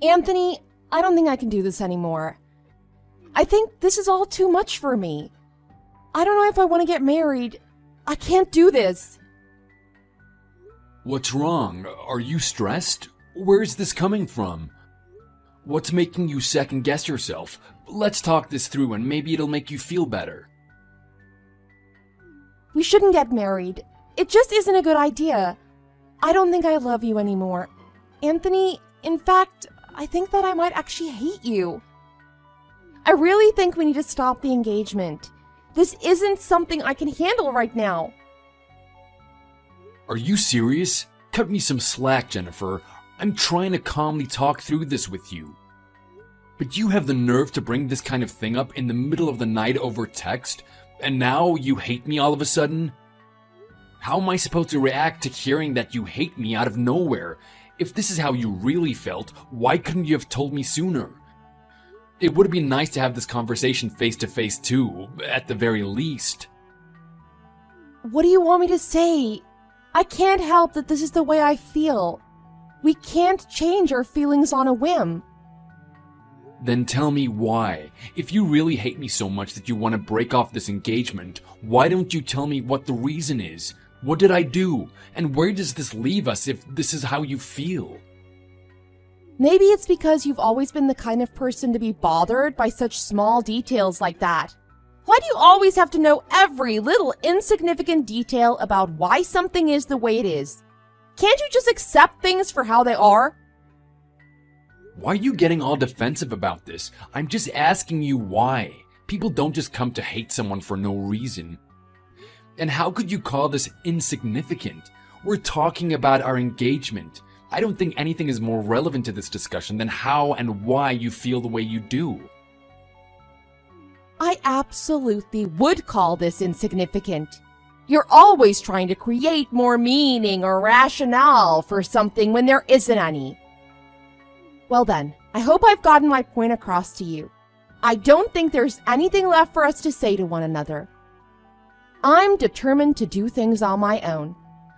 Anthony, I don't think I can do this anymore. I think this is all too much for me. I don't know if I want to get married. I can't do this. What's wrong? Are you stressed? Where's this coming from? What's making you second guess yourself? Let's talk this through and maybe it'll make you feel better. We shouldn't get married. It just isn't a good idea. I don't think I love you anymore. Anthony, in fact, I think that I might actually hate you. I really think we need to stop the engagement. This isn't something I can handle right now. Are you serious? Cut me some slack, Jennifer. I'm trying to calmly talk through this with you. But you have the nerve to bring this kind of thing up in the middle of the night over text, and now you hate me all of a sudden? How am I supposed to react to hearing that you hate me out of nowhere? If this is how you really felt, why couldn't you have told me sooner? It would have been nice to have this conversation face to face too, at the very least. What do you want me to say? I can't help that this is the way I feel. We can't change our feelings on a whim. Then tell me why. If you really hate me so much that you want to break off this engagement, why don't you tell me what the reason is? What did I do? And where does this leave us if this is how you feel? Maybe it's because you've always been the kind of person to be bothered by such small details like that. Why do you always have to know every little insignificant detail about why something is the way it is? Can't you just accept things for how they are? Why are you getting all defensive about this? I'm just asking you why. People don't just come to hate someone for no reason. And how could you call this insignificant? We're talking about our engagement. I don't think anything is more relevant to this discussion than how and why you feel the way you do. I absolutely would call this insignificant. You're always trying to create more meaning or rationale for something when there isn't any. Well then, I hope I've gotten my point across to you. I don't think there's anything left for us to say to one another. I'm determined to do things on my own.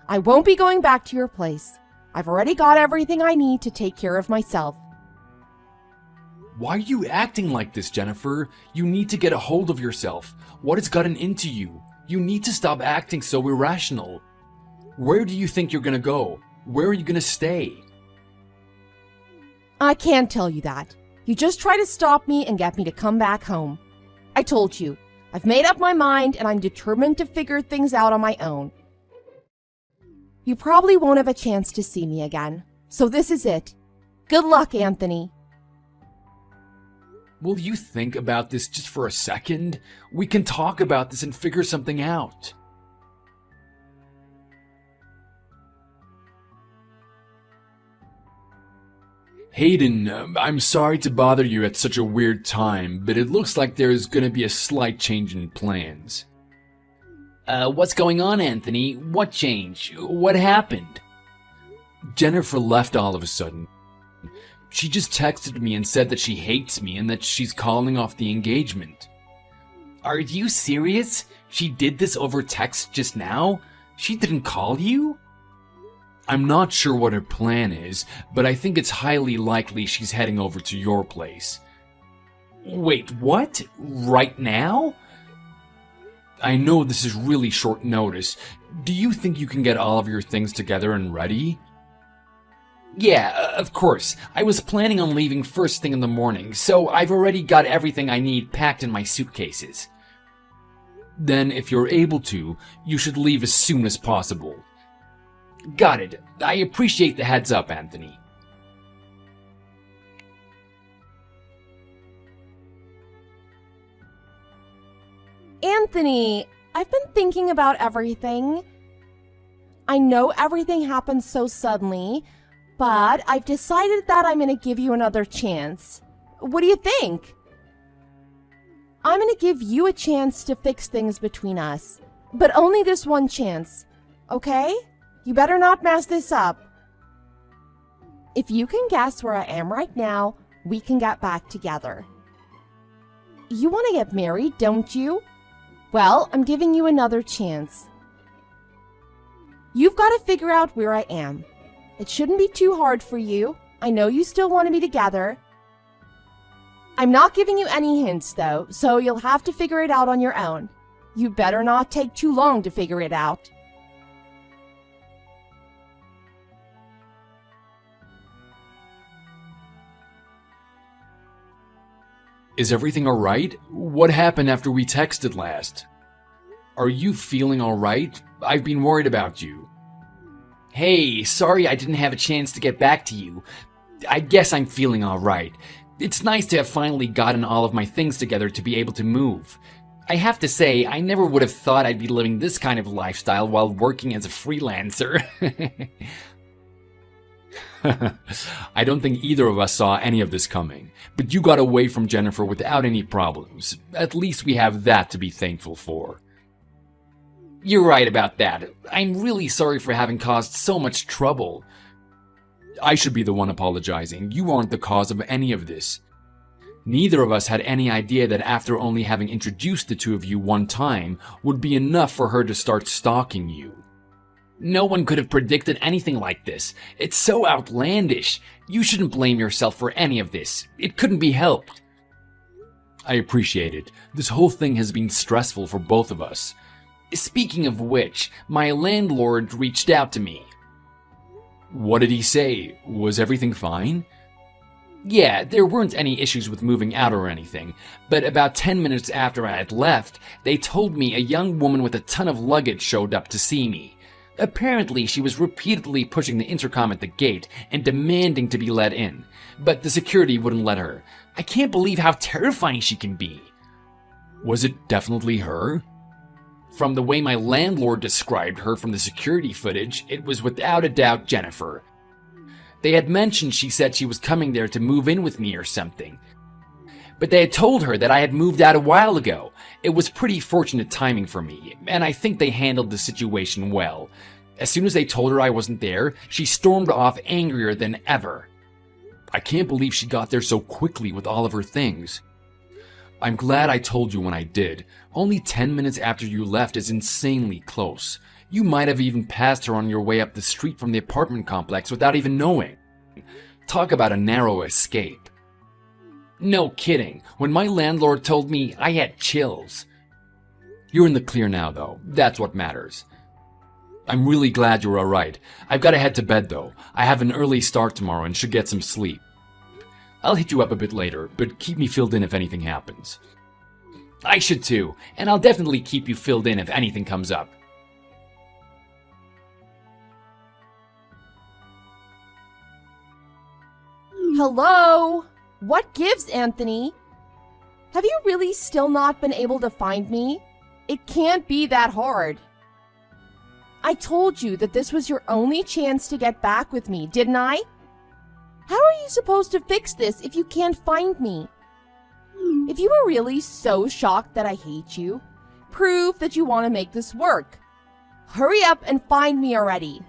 I won't be going back to your place. I've already got everything I need to take care of myself. Why are you acting like this, Jennifer? You need to get a hold of yourself. What has gotten into you? You need to stop acting so irrational. Where do you think you're gonna go? Where are you gonna stay? I can't tell you that. You just try to stop me and get me to come back home. I told you, I've made up my mind and I'm determined to figure things out on my own. You probably won't have a chance to see me again, so this is it. Good luck, Anthony. Will you think about this just for a second? We can talk about this and figure something out. Hayden, I'm sorry to bother you at such a weird time, but it looks like there's gonna be a slight change in plans. What's going on, Anthony? What change? What happened? Jennifer left all of a sudden. She just texted me and said that she hates me and that she's calling off the engagement. Are you serious? She did this over text just now? She didn't call you? I'm not sure what her plan is, but I think it's highly likely she's heading over to your place. Wait, what? Right now? I know this is really short notice. Do you think you can get all of your things together and ready? Yeah, of course. I was planning on leaving first thing in the morning, so I've already got everything I need packed in my suitcases. Then, if you're able to, you should leave as soon as possible. Got it. I appreciate the heads up, Anthony. Anthony, I've been thinking about everything. I know everything happened so suddenly, but I've decided that I'm going to give you another chance. What do you think? I'm going to give you a chance to fix things between us, but only this one chance, okay? You better not mess this up. If you can guess where I am right now, we can get back together. You want to get married, don't you? Well, I'm giving you another chance. You've got to figure out where I am. It shouldn't be too hard for you. I know you still want to be together. I'm not giving you any hints, though, so you'll have to figure it out on your own. You better not take too long to figure it out. Is everything alright? What happened after we texted last? Are you feeling alright? I've been worried about you. Hey, sorry I didn't have a chance to get back to you. I guess I'm feeling alright. It's nice to have finally gotten all of my things together to be able to move. I have to say, I never would have thought I'd be living this kind of lifestyle while working as a freelancer. I don't think either of us saw any of this coming, but you got away from Jennifer without any problems. At least we have that to be thankful for. You're right about that. I'm really sorry for having caused so much trouble. I should be the one apologizing. You aren't the cause of any of this. Neither of us had any idea that after only having introduced the two of you one time would be enough for her to start stalking you. No one could have predicted anything like this. It's so outlandish. You shouldn't blame yourself for any of this. It couldn't be helped. I appreciate it. This whole thing has been stressful for both of us. Speaking of which, my landlord reached out to me. What did he say? Was everything fine? Yeah, there weren't any issues with moving out or anything, but about 10 minutes after I had left, they told me a young woman with a ton of luggage showed up to see me. Apparently, she was repeatedly pushing the intercom at the gate and demanding to be let in, but the security wouldn't let her. I can't believe how terrifying she can be. Was it definitely her? From the way my landlord described her from the security footage, it was without a doubt Jennifer. They had mentioned she said she was coming there to move in with me or something. But they had told her that I had moved out a while ago. It was pretty fortunate timing for me, and I think they handled the situation well. As soon as they told her I wasn't there, she stormed off angrier than ever. I can't believe she got there so quickly with all of her things. I'm glad I told you when I did. Only 10 minutes after you left is insanely close. You might have even passed her on your way up the street from the apartment complex without even knowing. Talk about a narrow escape. No kidding. When my landlord told me, I had chills. You're in the clear now, though. That's what matters. I'm really glad you're alright. I've got to head to bed, though. I have an early start tomorrow and should get some sleep. I'll hit you up a bit later, but keep me filled in if anything happens. I should too, and I'll definitely keep you filled in if anything comes up. Hello? What gives, Anthony? Have you really still not been able to find me? It can't be that hard. I told you that this was your only chance to get back with me, didn't I? How are you supposed to fix this if you can't find me? If you were really so shocked that I hate you, prove that you want to make this work. Hurry up and find me already.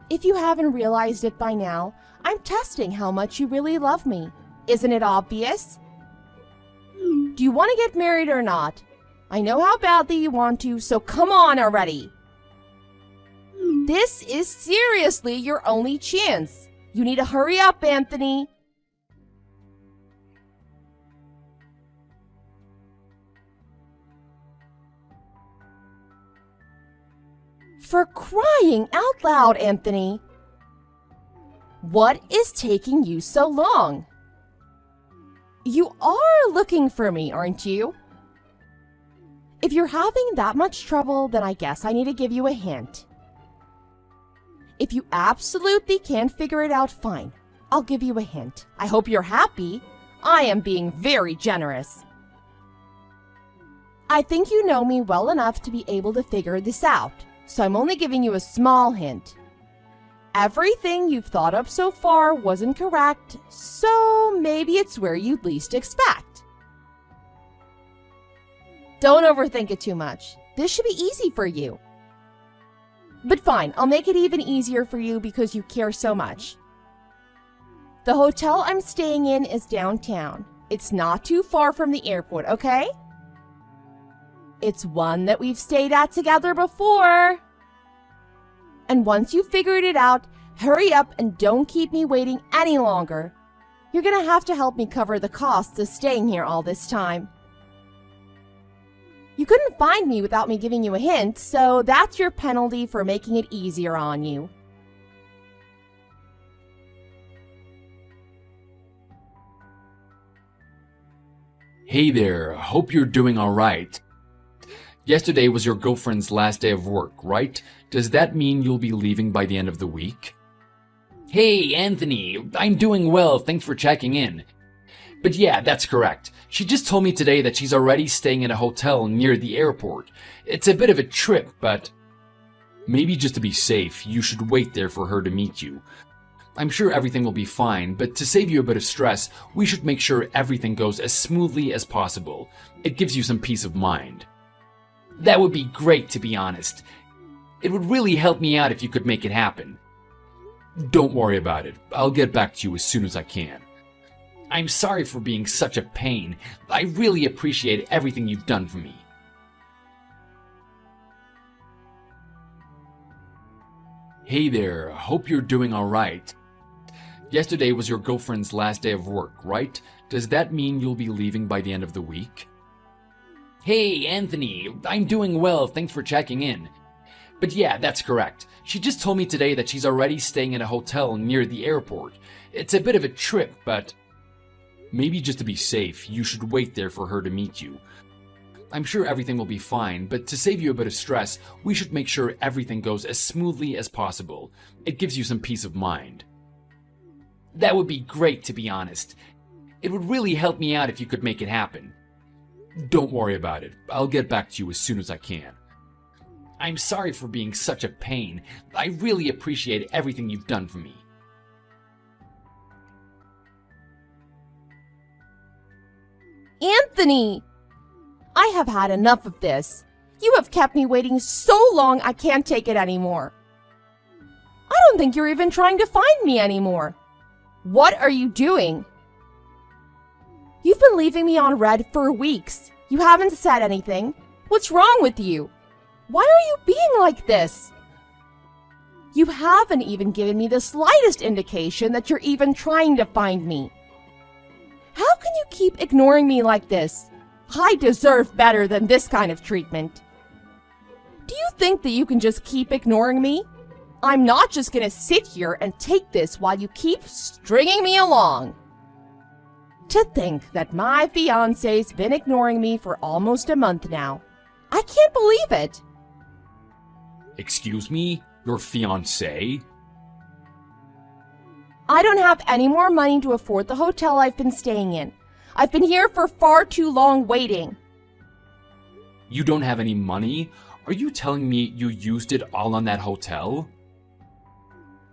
If you haven't realized it by now, I'm testing how much you really love me. Isn't it obvious? Do you want to get married or not? I know how badly you want to, so come on already. This is seriously your only chance. You need to hurry up, Anthony. For crying out loud, Anthony. What is taking you so long? You are looking for me, aren't you? If you're having that much trouble, then I guess I need to give you a hint. If you absolutely can't figure it out, fine. I'll give you a hint. I hope you're happy. I am being very generous. I think you know me well enough to be able to figure this out, so I'm only giving you a small hint. Everything you've thought of so far wasn't correct, so maybe it's where you'd least expect. Don't overthink it too much. This should be easy for you. But fine, I'll make it even easier for you because you care so much. The hotel I'm staying in is downtown. It's not too far from the airport, okay? It's one that we've stayed at together before. And once you've figured it out, Hurry up and don't keep me waiting any longer. You're gonna have to help me cover the costs of staying here all this time. You couldn't find me without me giving you a hint, so that's your penalty for making it easier on you. Hey there, hope you're doing alright. Yesterday was your girlfriend's last day of work, right? Does that mean you'll be leaving by the end of the week? Hey, Anthony, I'm doing well, thanks for checking in. But yeah, that's correct. She just told me today that she's already staying in a hotel near the airport. It's a bit of a trip, but maybe just to be safe, you should wait there for her to meet you. I'm sure everything will be fine, but to save you a bit of stress, we should make sure everything goes as smoothly as possible. It gives you some peace of mind. That would be great, to be honest. It would really help me out if you could make it happen. Don't worry about it. I'll get back to you as soon as I can. I'm sorry for being such a pain. I really appreciate everything you've done for me. Hey there, hope you're doing alright. Yesterday was your girlfriend's last day of work, right? Does that mean you'll be leaving by the end of the week? Hey, Anthony, I'm doing well, thanks for checking in. But yeah, that's correct. She just told me today that she's already staying in a hotel near the airport. It's a bit of a trip, but maybe just to be safe, you should wait there for her to meet you. I'm sure everything will be fine, but to save you a bit of stress, we should make sure everything goes as smoothly as possible. It gives you some peace of mind. That would be great, to be honest. It would really help me out if you could make it happen. Don't worry about it. I'll get back to you as soon as I can. I'm sorry for being such a pain. I really appreciate everything you've done for me. Anthony! I have had enough of this. You have kept me waiting so long I can't take it anymore. I don't think you're even trying to find me anymore. What are you doing? You've been leaving me on red for weeks. You haven't said anything. What's wrong with you? Why are you being like this? You haven't even given me the slightest indication that you're even trying to find me. How can you keep ignoring me like this? I deserve better than this kind of treatment. Do you think that you can just keep ignoring me? I'm not just gonna sit here and take this while you keep stringing me along. To think that my fiancé's been ignoring me for almost a month now. I can't believe it. Excuse me? Your fiancé? I don't have any more money to afford the hotel I've been staying in. I've been here for far too long waiting. You don't have any money? Are you telling me you used it all on that hotel?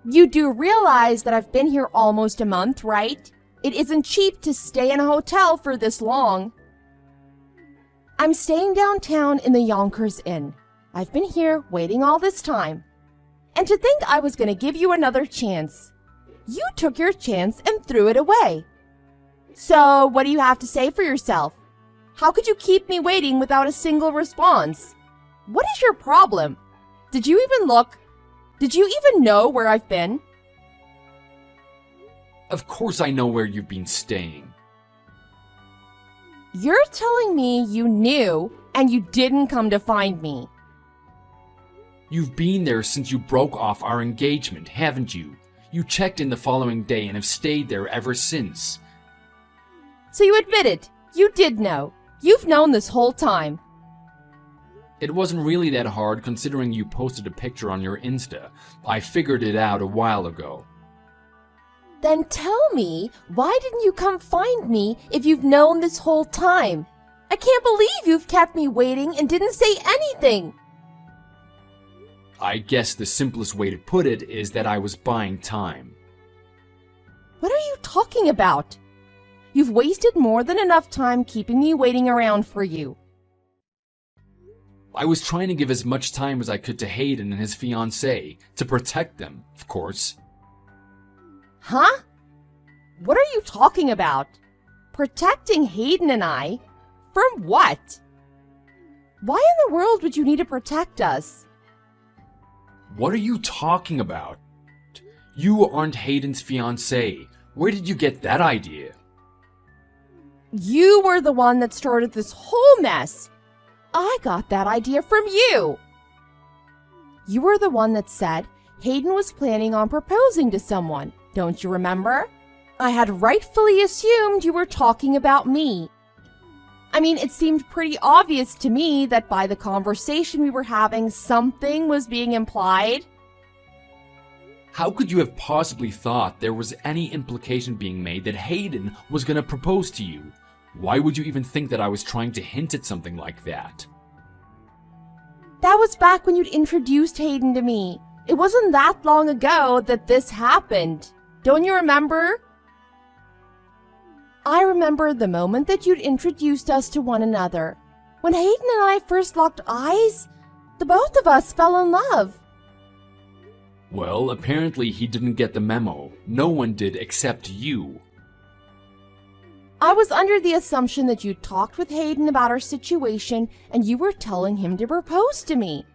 You do realize that I've been here almost a month, right? It isn't cheap to stay in a hotel for this long. I'm staying downtown in the Yonkers Inn. I've been here waiting all this time. And to think I was going to give you another chance. You took your chance and threw it away. So, what do you have to say for yourself? How could you keep me waiting without a single response? What is your problem? Did you even look? Did you even know where I've been? Of course I know where you've been staying. You're telling me you knew and you didn't come to find me. You've been there since you broke off our engagement, haven't you? You checked in the following day and have stayed there ever since. So you admit it. You did know. You've known this whole time. It wasn't really that hard considering you posted a picture on your Insta. I figured it out a while ago. Then tell me, why didn't you come find me if you've known this whole time? I can't believe you've kept me waiting and didn't say anything. I guess the simplest way to put it is that I was buying time. What are you talking about? You've wasted more than enough time keeping me waiting around for you. I was trying to give as much time as I could to Hayden and his fiancée, to protect them, of course. Huh? What are you talking about? Protecting Hayden and I? From what? Why in the world would you need to protect us? What are you talking about? You aren't Hayden's fiancée. Where did you get that idea? You were the one that started this whole mess. I got that idea from you. You were the one that said Hayden was planning on proposing to someone. Don't you remember? I had rightfully assumed you were talking about me. I mean, it seemed pretty obvious to me that by the conversation we were having, something was being implied. How could you have possibly thought there was any implication being made that Hayden was going to propose to you? Why would you even think that I was trying to hint at something like that? That was back when you'd introduced Hayden to me. It wasn't that long ago that this happened. Don't you remember? I remember the moment that you'd introduced us to one another. When Hayden and I first locked eyes, the both of us fell in love. Well, apparently he didn't get the memo. No one did except you. I was under the assumption that you talked with Hayden about our situation and you were telling him to propose to me.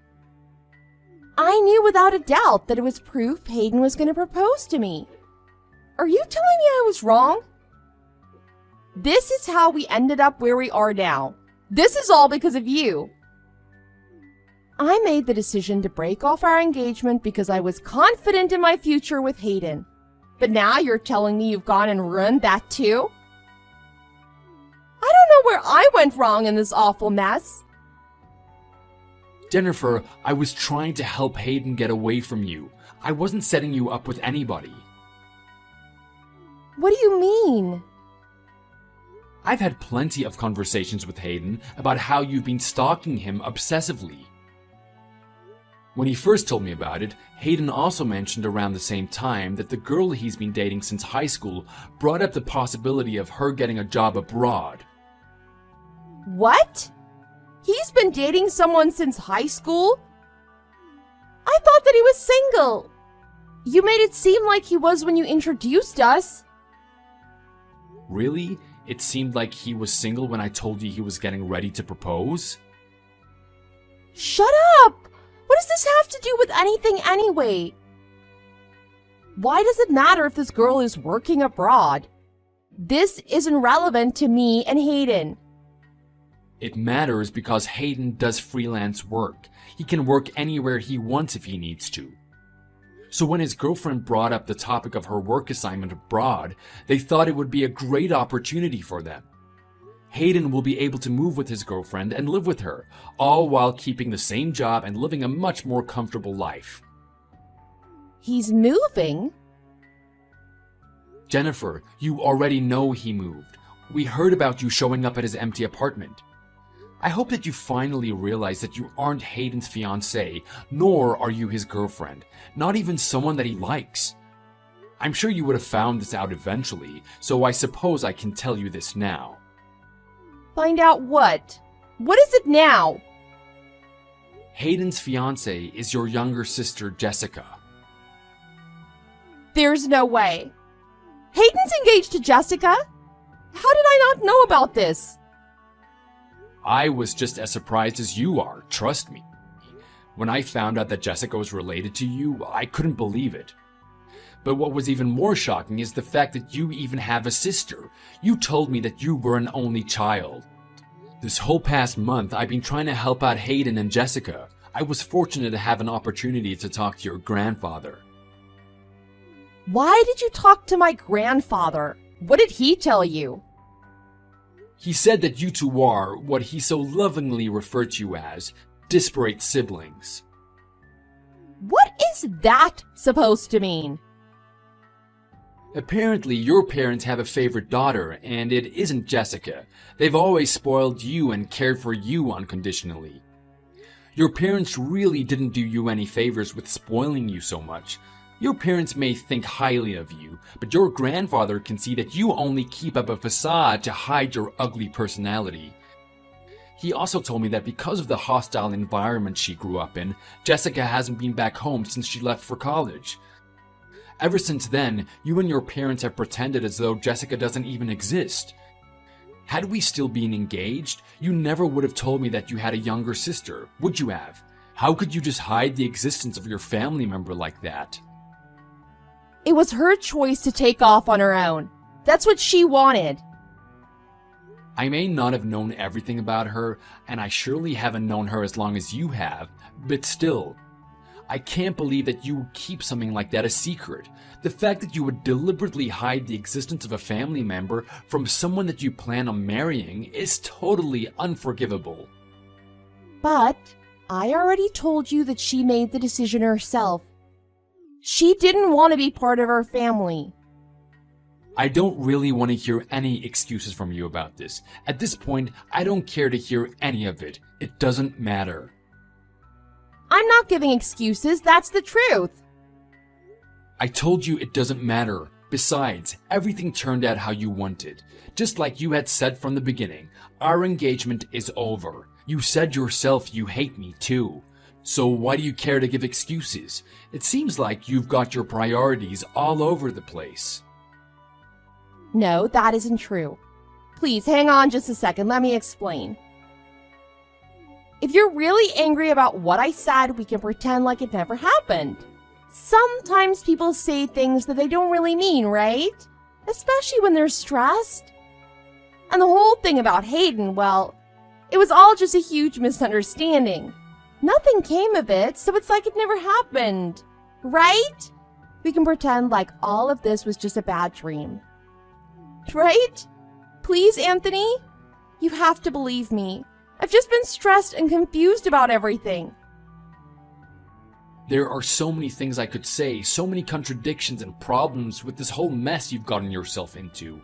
I knew without a doubt that it was proof Hayden was going to propose to me. Are you telling me I was wrong? This is how we ended up where we are now. This is all because of you. I made the decision to break off our engagement because I was confident in my future with Hayden. But now you're telling me you've gone and ruined that too? I don't know where I went wrong in this awful mess. Jennifer, I was trying to help Hayden get away from you. I wasn't setting you up with anybody. What do you mean? I've had plenty of conversations with Hayden about how you've been stalking him obsessively. When he first told me about it, Hayden also mentioned around the same time that the girl he's been dating since high school brought up the possibility of her getting a job abroad. What? He's been dating someone since high school? I thought that he was single. You made it seem like he was when you introduced us. Really? It seemed like he was single when I told you he was getting ready to propose? Shut up! What does this have to do with anything anyway? Why does it matter if this girl is working abroad? This isn't relevant to me and Hayden. It matters because Hayden does freelance work. He can work anywhere he wants if he needs to. So when his girlfriend brought up the topic of her work assignment abroad, they thought it would be a great opportunity for them. Hayden will be able to move with his girlfriend and live with her, all while keeping the same job and living a much more comfortable life. He's moving? Jennifer, you already know he moved. We heard about you showing up at his empty apartment. I hope that you finally realize that you aren't Hayden's fiancée, nor are you his girlfriend, not even someone that he likes. I'm sure you would have found this out eventually, so I suppose I can tell you this now. Find out what? What is it now? Hayden's fiancée is your younger sister, Jessica. There's no way. Hayden's engaged to Jessica? How did I not know about this? I was just as surprised as you are, trust me. When I found out that Jessica was related to you, I couldn't believe it. But what was even more shocking is the fact that you even have a sister. You told me that you were an only child. This whole past month, I've been trying to help out Hayden and Jessica. I was fortunate to have an opportunity to talk to your grandfather. Why did you talk to my grandfather? What did he tell you? He said that you two are, what he so lovingly referred to you as, disparate siblings. What is that supposed to mean? Apparently, your parents have a favorite daughter, and it isn't Jessica. They've always spoiled you and cared for you unconditionally. Your parents really didn't do you any favors with spoiling you so much. Your parents may think highly of you, but your grandfather can see that you only keep up a facade to hide your ugly personality. He also told me that because of the hostile environment she grew up in, Jessica hasn't been back home since she left for college. Ever since then, you and your parents have pretended as though Jessica doesn't even exist. Had we still been engaged, you never would have told me that you had a younger sister, would you have? How could you just hide the existence of your family member like that? It was her choice to take off on her own. That's what she wanted. I may not have known everything about her, and I surely haven't known her as long as you have, but still, I can't believe that you would keep something like that a secret. The fact that you would deliberately hide the existence of a family member from someone that you plan on marrying is totally unforgivable. But I already told you that she made the decision herself. She didn't want to be part of our family. I don't really want to hear any excuses from you about this. At this point, I don't care to hear any of it. It doesn't matter. I'm not giving excuses, that's the truth. I told you it doesn't matter. Besides, everything turned out how you wanted. Just like you had said from the beginning, our engagement is over. You said yourself you hate me too. So why do you care to give excuses? It seems like you've got your priorities all over the place. No, that isn't true. Please, hang on just a second, let me explain. If you're really angry about what I said, we can pretend like it never happened. Sometimes people say things that they don't really mean, right? Especially when they're stressed. And the whole thing about Hayden, well, it was all just a huge misunderstanding. Nothing came of it, so it's like it never happened, right? We can pretend like all of this was just a bad dream. Right? Please, Anthony? You have to believe me. I've just been stressed and confused about everything. There are so many things I could say, so many contradictions and problems with this whole mess you've gotten yourself into.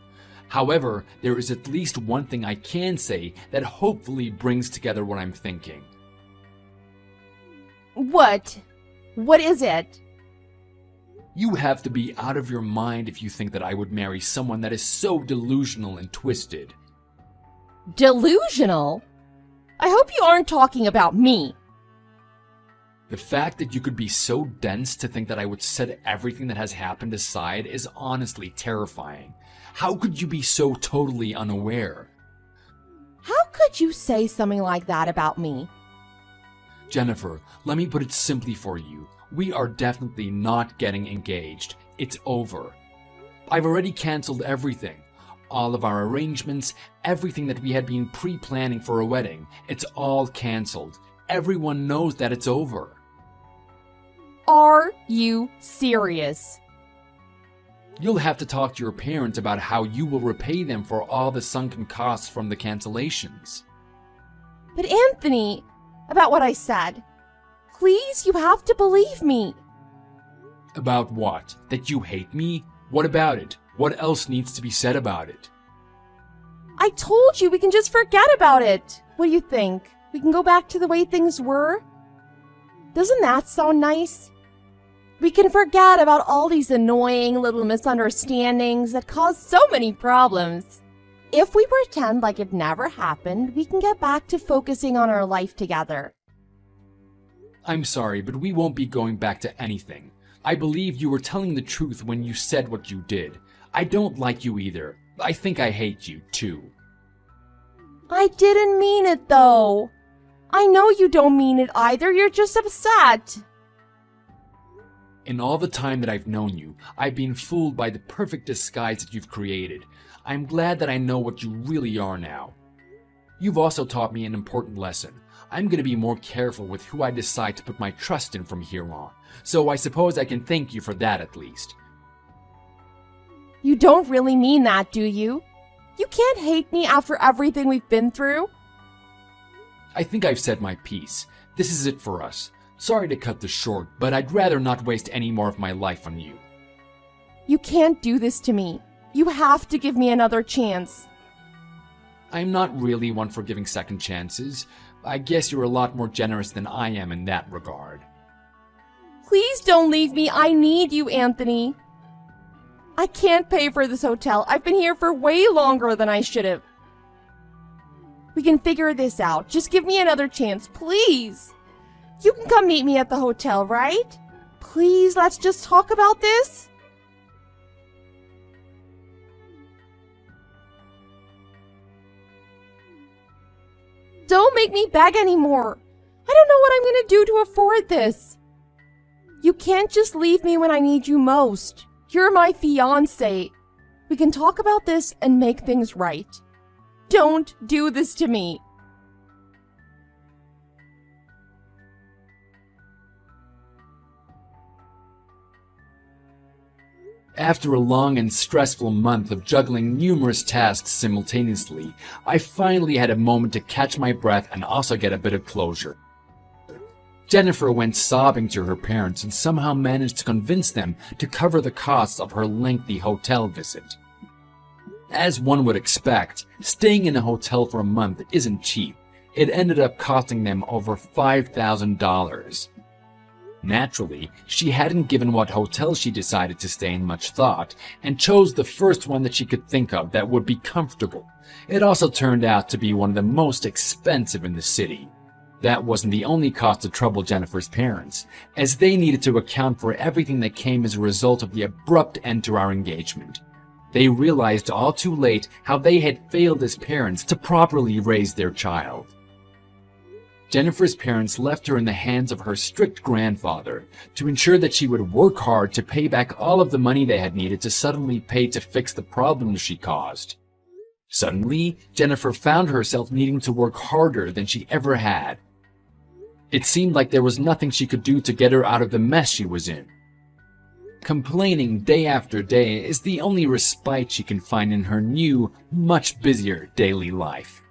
However, there is at least one thing I can say that hopefully brings together what I'm thinking. What? What is it? You have to be out of your mind if you think that I would marry someone that is so delusional and twisted. Delusional? I hope you aren't talking about me. The fact that you could be so dense to think that I would set everything that has happened aside is honestly terrifying. How could you be so totally unaware? How could you say something like that about me? Jennifer, let me put it simply for you. We are definitely not getting engaged. It's over. I've already canceled everything. All of our arrangements, everything that we had been pre-planning for a wedding, it's all canceled. Everyone knows that it's over. Are you serious? You'll have to talk to your parents about how you will repay them for all the sunken costs from the cancellations. But Anthony, about what I said. Please, you have to believe me. About what? That you hate me? What about it? What else needs to be said about it? I told you we can just forget about it. What do you think? We can go back to the way things were? Doesn't that sound nice? We can forget about all these annoying little misunderstandings that cause so many problems. If we pretend like it never happened, we can get back to focusing on our life together. I'm sorry, but we won't be going back to anything. I believe you were telling the truth when you said what you did. I don't like you either. I think I hate you, too. I didn't mean it, though. I know you don't mean it either. You're just upset. In all the time that I've known you, I've been fooled by the perfect disguise that you've created. I'm glad that I know what you really are now. You've also taught me an important lesson. I'm going to be more careful with who I decide to put my trust in from here on. So I suppose I can thank you for that at least. You don't really mean that, do you? You can't hate me after everything we've been through. I think I've said my piece. This is it for us. Sorry to cut this short, but I'd rather not waste any more of my life on you. You can't do this to me. You have to give me another chance. I'm not really one for giving second chances. I guess you're a lot more generous than I am in that regard. Please don't leave me. I need you, Anthony. I can't pay for this hotel. I've been here for way longer than I should have. We can figure this out. Just give me another chance, please. You can come meet me at the hotel, right? Please, let's just talk about this. Don't make me beg anymore. I don't know what I'm going to do to afford this. You can't just leave me when I need you most. You're my fiancé. We can talk about this and make things right. Don't do this to me. After a long and stressful month of juggling numerous tasks simultaneously, I finally had a moment to catch my breath and also get a bit of closure. Jennifer went sobbing to her parents and somehow managed to convince them to cover the costs of her lengthy hotel visit. As one would expect, staying in a hotel for a month isn't cheap. It ended up costing them over $5,000. Naturally, she hadn't given what hotel she decided to stay in much thought, and chose the first one that she could think of that would be comfortable. It also turned out to be one of the most expensive in the city. That wasn't the only cause to trouble Jennifer's parents, as they needed to account for everything that came as a result of the abrupt end to our engagement. They realized all too late how they had failed as parents to properly raise their child. Jennifer's parents left her in the hands of her strict grandfather to ensure that she would work hard to pay back all of the money they had needed to suddenly pay to fix the problems she caused. Suddenly, Jennifer found herself needing to work harder than she ever had. It seemed like there was nothing she could do to get her out of the mess she was in. Complaining day after day is the only respite she can find in her new, much busier daily life.